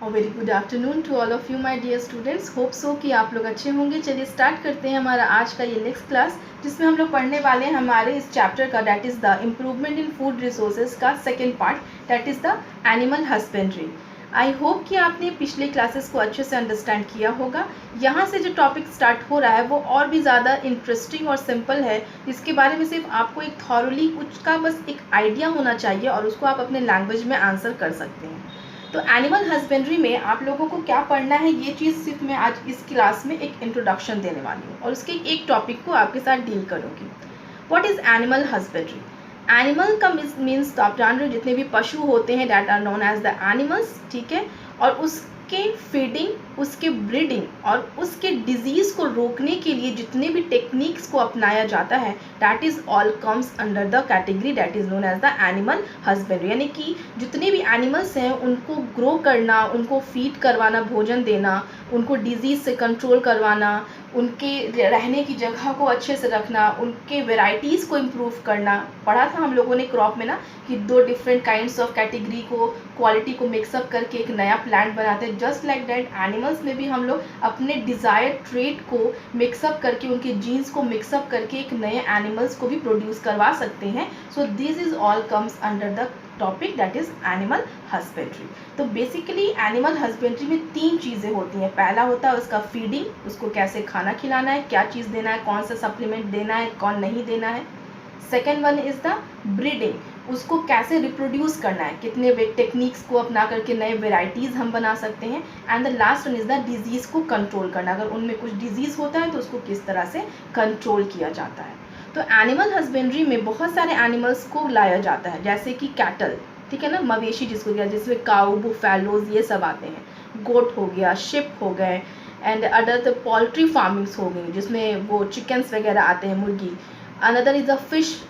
Very good afternoon to all of you my dear students. Hope so कि आप लोग अच्छे होंगे। चलिए स्टार्ट करते हैं हमारा आज का ये नेक्स्ट क्लास, जिसमें हम लोग पढ़ने वाले हैं हमारे इस चैप्टर का, that is the improvement in food resources का second part, that is the animal husbandry. I hope कि आपने पिछले क्लासेस को अच्छे से अंडरस्टैंड किया होगा। यहाँ से जो टॉपिक स्टार्ट हो रहा है वो और भी ज़्यादा इंटरेस्टिंग और सिंपल है, जिसके बारे में सिर्फ आपको एक थॉरली उसका बस एक आइडिया होना चाहिए और उसको आप अपने लैंग्वेज में आंसर कर सकते हैं। तो एनिमल हस्बेंड्री में आप लोगों को क्या पढ़ना है, ये चीज़ सिर्फ मैं आज इस क्लास में एक इंट्रोडक्शन देने वाली हूँ और उसके एक टॉपिक को आपके साथ डील करूँगी। What is animal husbandry? Animal का मीन्स तो आप जान रहे हो, जितने भी पशु होते हैं that are known as the animals, ठीक है। और उसके फीडिंग, उसके ब्रीडिंग और उसके डिजीज़ को रोकने के लिए जितने भी टेक्निक्स को अपनाया जाता है, that is all comes under the category that is known as the animal husbandry. यानी कि जितने भी एनिमल्स हैं उनको ग्रो करना, उनको फीड करवाना, भोजन देना, उनको डिजीज़ से कंट्रोल करवाना, उनके रहने की जगह को अच्छे से रखना, उनके वेराइटीज़ को इम्प्रूव करना। पढ़ा था हम लोगों ने क्रॉप में ना कि 2 डिफरेंट काइंड्स ऑफ कैटेगरी को, क्वालिटी को मिक्सअप करके एक नया प्लांट बनाते हैं। जस्ट लाइक दैट एनिमल्स में भी हम लोग अपने डिज़ायर्ड ट्रेट को मिक्सअप करके, उनके जीन्स को मिक्सअप करके एक नए एनिमल्स को भी प्रोड्यूस करवा सकते हैं। So this is all comes under the topic that is animal husbandry. तो बेसिकली एनिमल हस्बेंड्री में 3 चीज़ें होती हैं। पहला होता है उसका फीडिंग, उसको कैसे खाना खिलाना है, क्या चीज़ देना है, कौन सा सप्लीमेंट देना है, कौन नहीं देना है। Second one is the breeding, उसको कैसे रिप्रोड्यूस करना है, कितने टेक्निक्स को अपना करके नए वेराइटीज़ हम बना सकते हैं। And the last one is the disease को कंट्रोल करना, अगर उनमें कुछ डिजीज़ होता है तो उसको किस तरह से कंट्रोल किया जाता है। तो एनिमल हस्बेंड्री में बहुत सारे एनिमल्स को लाया जाता है, जैसे कि कैटल, ठीक है ना, मवेशी जिसको दिया, जिसमें काऊ, बुफेलोज ये सब आते हैं। गोट हो गया, शिप हो गए, and other the poultry farmings हो गई, जिसमें वो चिकन्स वगैरह आते हैं, मुर्गी। Another is a fish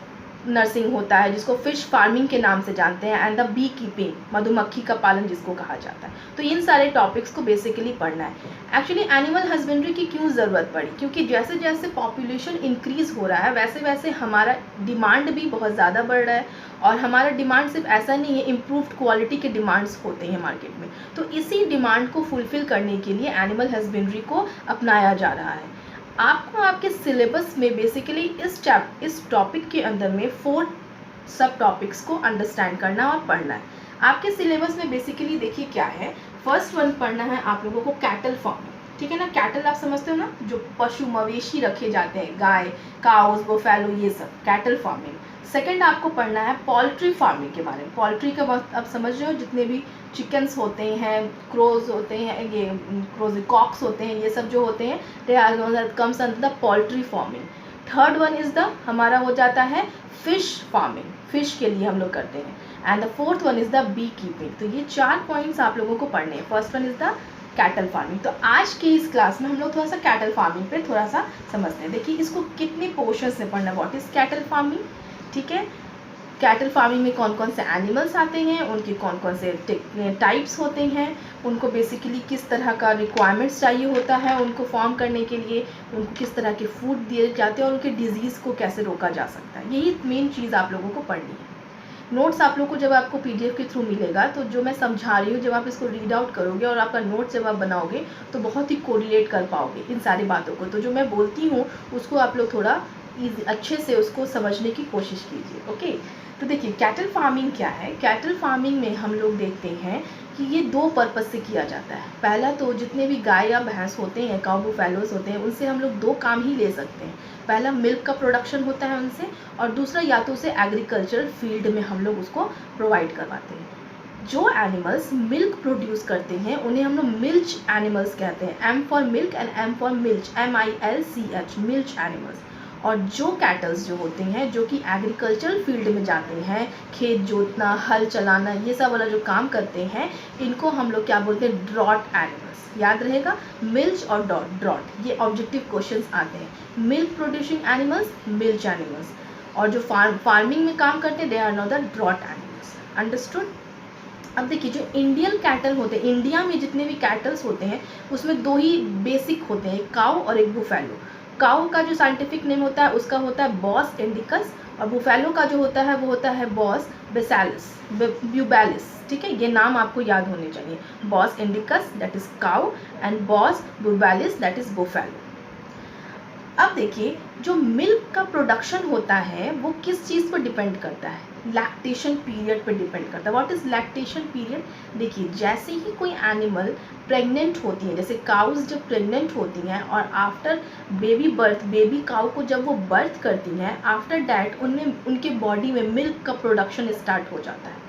nursing होता है, जिसको फिश फार्मिंग के नाम से जानते हैं। एंड द बी कीपिंग, मधुमक्खी का पालन जिसको कहा जाता है। तो इन सारे टॉपिक्स को बेसिकली पढ़ना है। एक्चुअली एनिमल हस्बेंड्री की क्यों ज़रूरत पड़ी? क्योंकि जैसे जैसे पॉपुलेशन इंक्रीज़ हो रहा है वैसे वैसे हमारा डिमांड भी बहुत ज़्यादा बढ़ रहा है। और हमारा डिमांड सिर्फ ऐसा नहीं है, इम्प्रूव्ड क्वालिटी के डिमांड्स होते हैं मार्केट में। तो इसी डिमांड को फुलफ़िल करने के लिए एनिमल हस्बेंड्री को अपनाया जा रहा है। आपको आपके सिलेबस में बेसिकली इस टॉपिक के अंदर में 4 सब टॉपिक्स को अंडरस्टैंड करना और पढ़ना है। आपके सिलेबस में बेसिकली देखिए क्या है। फर्स्ट वन पढ़ना है आप लोगों को कैटल फार्मिंग, ठीक है ना। कैटल आप समझते हो ना, जो पशु मवेशी रखे जाते हैं, गाय, काउज, बुफेलो, ये सब कैटल फार्मिंग। सेकंड आपको पढ़ना है पोल्ट्री फार्मिंग के बारे में। पोल्ट्री का बात आप समझ रहे हो, जितने भी चिकन्स होते हैं, क्रोज होते हैं, ये क्रोज कॉक्स होते हैं, ये सब जो होते हैं, they are comes under the poultry farming. Third one is the हमारा हो जाता है फिश फार्मिंग, फिश के लिए हम लोग करते हैं। And the fourth one is the beekeeping. तो ये 4 पॉइंट्स आप लोगों को पढ़ने हैं। First one is the cattle farming. तो आज के इस क्लास में हम लोग थोड़ा सा कैटल फार्मिंग पे थोड़ा सा समझते हैं। देखिए इसको कितने पोर्शन से पढ़ना, व्हाट इज़ कैटल फार्मिंग, ठीक है। कैटल फार्मिंग में कौन कौन से एनिमल्स आते हैं, उनके कौन कौन से टाइप्स होते हैं, उनको बेसिकली किस तरह का रिक्वायरमेंट्स चाहिए होता है उनको फॉर्म करने के लिए, उनको किस तरह के फूड दिए जाते हैं और उनके डिजीज़ को कैसे रोका जा सकता है। यही मेन चीज़ आप लोगों को पढ़नी है। नोट्स आप लोग को जब आपको पीडीएफ के थ्रू मिलेगा, तो जो मैं समझा रही हूँ जब आप इसको रीड आउट करोगे और आपका नोट्स जब आप बनाओगे तो बहुत ही कोरिलेट कर पाओगे इन सारी बातों को। तो जो मैं बोलती हूँ उसको आप लोग थोड़ा अच्छे से उसको समझने की कोशिश कीजिए, ओके। तो देखिए कैटल फार्मिंग क्या है। कैटल फार्मिंग में हम लोग देखते हैं कि ये 2 पर्पज़ से किया जाता है। पहला तो जितने भी गाय या भैंस होते हैं, काऊ बुफेलोज होते हैं, उनसे हम लोग 2 काम ही ले सकते हैं। पहला मिल्क का प्रोडक्शन होता है उनसे, और दूसरा या तो उसे एग्रीकल्चर फील्ड में हम लोग उसको प्रोवाइड करवाते हैं। जो एनिमल्स मिल्क प्रोड्यूस करते हैं उन्हें हम लोग मिल्च एनिमल्स कहते हैं। M for milk and M for milch, MILCH, milch animals. और जो कैटल्स जो होते हैं जो कि एग्रीकल्चरल फील्ड में जाते हैं, खेत जोतना, हल चलाना, ये सब वाला जो काम करते हैं, इनको हम लोग क्या बोलते हैं, ड्रॉट एनिमल्स। याद रहेगा, मिल्च और ड्रॉट ये ऑब्जेक्टिव क्वेश्चंस आते हैं। Milk producing animals, milch animals, और जो फार्मिंग में काम करते हैं, they are not the draught animals. Understood. अब देखिए जो इंडियन कैटल होते हैं, इंडिया में जितने भी कैटल्स होते हैं उसमें 2 ही बेसिक होते हैं, एक काऊ और एक बुफेलो। काउ का जो साइंटिफिक नेम होता है उसका होता है बॉस इंडिकस, और बुफेलो का जो होता है वो होता है बॉस ब्यूबैलिस। ठीक है, ये नाम आपको याद होने चाहिए, bos indicus that is cow and bos bubalis that is buffalo. अब देखिए, जो मिल्क का प्रोडक्शन होता है वो किस चीज़ पर डिपेंड करता है, लैक्टेशन पीरियड पर डिपेंड करता है। What is lactation period? देखिए, जैसे ही कोई एनिमल प्रेग्नेंट होती है, जैसे काउज जब प्रेग्नेंट होती हैं और after baby birth, baby cow को जब वो बर्थ करती हैं, आफ्टर डैट उनमें उनके बॉडी में मिल्क का प्रोडक्शन स्टार्ट हो जाता है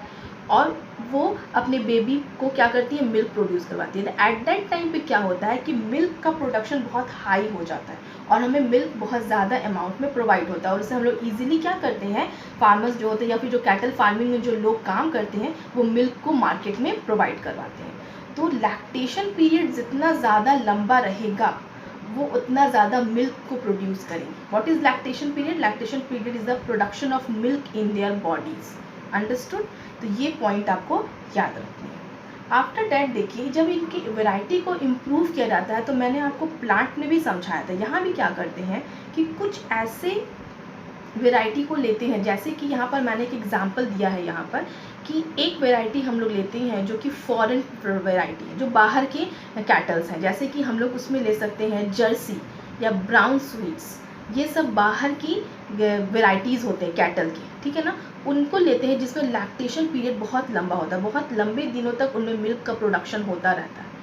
और वो अपने बेबी को क्या करती है, मिल्क प्रोड्यूस करवाती है। एट दैट टाइम पे क्या होता है कि मिल्क का प्रोडक्शन बहुत हाई हो जाता है और हमें मिल्क बहुत ज़्यादा अमाउंट में प्रोवाइड होता है, और इससे हम लोग ईजिली क्या करते हैं, फार्मर्स जो होते हैं या फिर जो कैटल फार्मिंग में जो लोग काम करते हैं वो मिल्क को मार्केट में प्रोवाइड करवाते हैं। तो लैक्टेशन पीरियड जितना ज़्यादा लंबा रहेगा वो उतना ज़्यादा मिल्क को प्रोड्यूस करेंगे। What is lactation period? Lactation period is the production of milk in their bodies. Understood? तो ये पॉइंट आपको याद रखनी है। आफ्टर डैट देखिए, जब इनकी वैरायटी को इम्प्रूव किया जाता है, तो मैंने आपको प्लांट में भी समझाया था, यहाँ भी क्या करते हैं कि कुछ ऐसे वैरायटी को लेते हैं, जैसे कि यहाँ पर मैंने एक एग्जांपल दिया है यहाँ पर कि एक वैरायटी हम लोग लेते हैं जो कि फॉरेन वैरायटी है, जो बाहर के कैटल्स हैं, जैसे कि हम लोग उसमें ले सकते हैं जर्सी या ब्राउन स्वीट्स, ये सब बाहर की वैरायटीज़ होते हैं कैटल की, ठीक है ना, उनको लेते हैं जिसमें लैक्टेशन पीरियड बहुत लंबा होता है, बहुत लंबे दिनों तक उनमें मिल्क का प्रोडक्शन होता रहता है।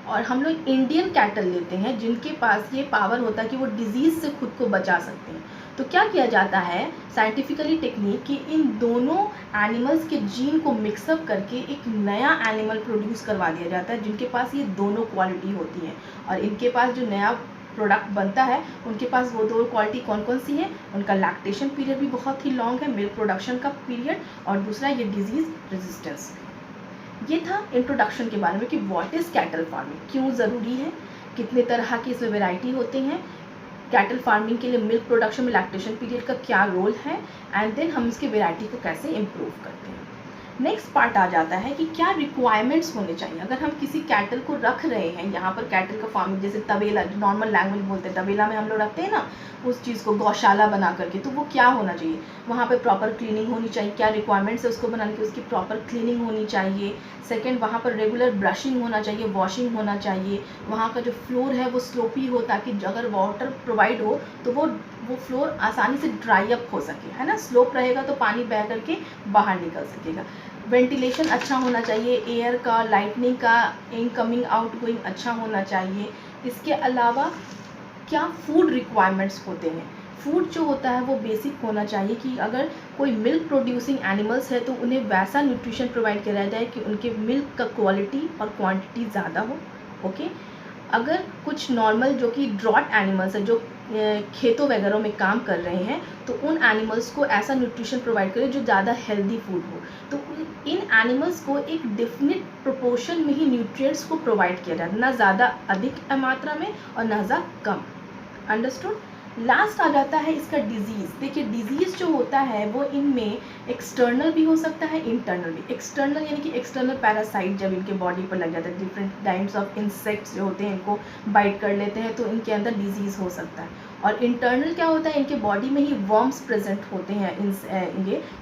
और हम लोग इंडियन कैटल लेते हैं जिनके पास ये पावर होता है कि वो डिजीज़ से खुद को बचा सकते हैं। तो क्या किया जाता है साइंटिफिकली टेक्निक कि इन दोनों एनिमल्स के जीन को मिक्सअप करके एक नया एनिमल प्रोड्यूस करवा दिया जाता है जिनके पास ये दोनों क्वालिटी होती हैं, और इनके पास जो नया प्रोडक्ट बनता है उनके पास वो दो क्वालिटी कौन कौन सी है, उनका लैक्टेशन पीरियड भी बहुत ही लॉन्ग है, मिल्क प्रोडक्शन का पीरियड, और दूसरा ये डिजीज़ रेजिस्टेंस। ये था इंट्रोडक्शन के बारे में कि व्हाट इज़ कैटल फार्मिंग, क्यों ज़रूरी है, कितने तरह की इसमें वैरायटी होते हैं, कैटल फार्मिंग के लिए मिल्क प्रोडक्शन में लैक्टेशन पीरियड का क्या रोल है, एंड देन हम इसकी वैरायटी को कैसे इम्प्रूव करते हैं। नेक्स्ट पार्ट आ जाता है कि क्या रिक्वायरमेंट्स होने चाहिए अगर हम किसी कैटल को रख रहे हैं। यहाँ पर कैटल का फार्मिंग जैसे तबेला, जो नॉर्मल लैंग्वेज बोलते हैं, तबेला में हम लोग रखते हैं ना उस चीज़ को, गौशाला बना करके, तो वो क्या होना चाहिए, वहाँ पे प्रॉपर क्लीनिंग होनी चाहिए। क्या रिक्वायरमेंट्स है उसको बनाने की, उसकी प्रॉपर क्लीनिंग होनी चाहिए। सेकेंड, वहाँ पर रेगुलर ब्रशिंग होना चाहिए, वॉशिंग होना चाहिए। वहाँ का जो फ्लोर है वो स्लोपी हो ताकि अगर वाटर प्रोवाइड हो तो वो फ्लोर आसानी से ड्राई अप हो सके, है ना, स्लोप रहेगा तो पानी बह करके बाहर निकल सकेगा। वेंटिलेशन अच्छा होना चाहिए, एयर का, लाइटनिंग का, इनकमिंग आउटगोइंग अच्छा होना चाहिए। इसके अलावा क्या फूड रिक्वायरमेंट्स होते हैं, फूड जो होता है वो बेसिक होना चाहिए कि अगर कोई मिल्क प्रोड्यूसिंग एनिमल्स है तो उन्हें वैसा न्यूट्रिशन प्रोवाइड किया जाए कि उनके मिल्क का क्वालिटी और क्वांटिटी ज़्यादा हो। ओके, अगर कुछ नॉर्मल जो कि ड्रॉट एनिमल्स है, जो खेतों वगैरह में काम कर रहे हैं, तो उन एनिमल्स को ऐसा न्यूट्रिशन प्रोवाइड करें जो ज़्यादा हेल्दी फूड हो। तो इन एनिमल्स को एक डिफिनिट प्रोपोर्शन में ही न्यूट्रिएंट्स को प्रोवाइड किया जाए, ना ज़्यादा अधिक मात्रा में और ना ज़्यादा कम। अंडरस्टूड? लास्ट आ जाता है इसका डिजीज़। देखिए, डिजीज़ जो होता है वो इनमें एक्सटर्नल भी हो सकता है, इंटरनल भी। एक्सटर्नल यानी कि एक्सटर्नल पैरासाइट जब इनके बॉडी पर लग जाता है, डिफरेंट टाइप्स ऑफ इंसेक्ट्स जो होते हैं इनको बाइट कर लेते हैं तो इनके अंदर डिजीज़ हो सकता है। और इंटरनल क्या होता है, इनके बॉडी में ही वर्म्स प्रेजेंट होते हैं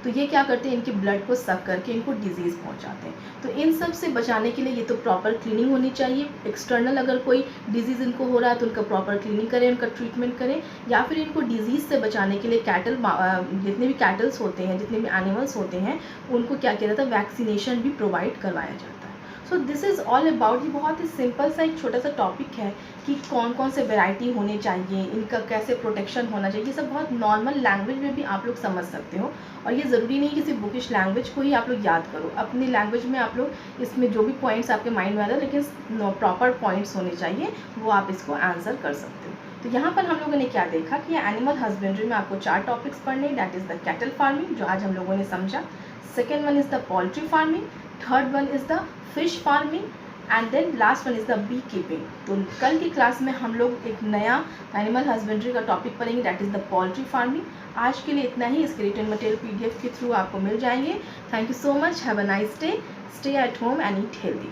तो ये क्या करते हैं, इनके ब्लड को सक करके इनको डिजीज़ पहुंचाते हैं। तो इन सब से बचाने के लिए ये तो प्रॉपर क्लीनिंग होनी चाहिए। एक्सटर्नल अगर कोई डिजीज़ इनको हो रहा है तो उनका प्रॉपर क्लीनिंग करें, उनका ट्रीटमेंट करें, या फिर इनको डिजीज़ से बचाने के लिए कैटल, जितने भी कैटल्स होते हैं, जितने भी एनिमल्स होते हैं, उनको क्या किया जाता है, वैक्सीनेशन भी प्रोवाइड करवाया जाता है। So this is all about, ये बहुत ही सिंपल सा एक छोटा सा टॉपिक है कि कौन कौन से वैरायटी होने चाहिए, इनका कैसे प्रोटेक्शन होना चाहिए। ये सब बहुत नॉर्मल लैंग्वेज में भी आप लोग समझ सकते हो, और ये ज़रूरी नहीं कि सिर्फ बुकिश लैंग्वेज को ही आप लोग याद करो। अपनी लैंग्वेज में आप लोग इसमें जो भी पॉइंट्स आपके माइंड में आ रहे हैं, लेकिन प्रॉपर पॉइंट्स होने चाहिए, वो आप इसको आंसर कर सकते हो। तो यहाँ पर हम लोगों ने क्या देखा कि एनिमल हस्बेंड्री में आपको 4 टॉपिक्स पढ़ने, that is the cattle farming जो आज हम लोगों ने समझा। Second one is the poultry farming, third one is the fish farming, and then last one is the beekeeping. तो कल की क्लास में हम लोग एक नया एनिमल हस्बेंड्री का टॉपिक पढ़ेंगे, that is the poultry farming. आज के लिए इतना ही। इसके रिटन मटेरियल PDF के थ्रू आपको मिल जाएंगे। Thank you so much, have a nice day, stay at home and eat healthy.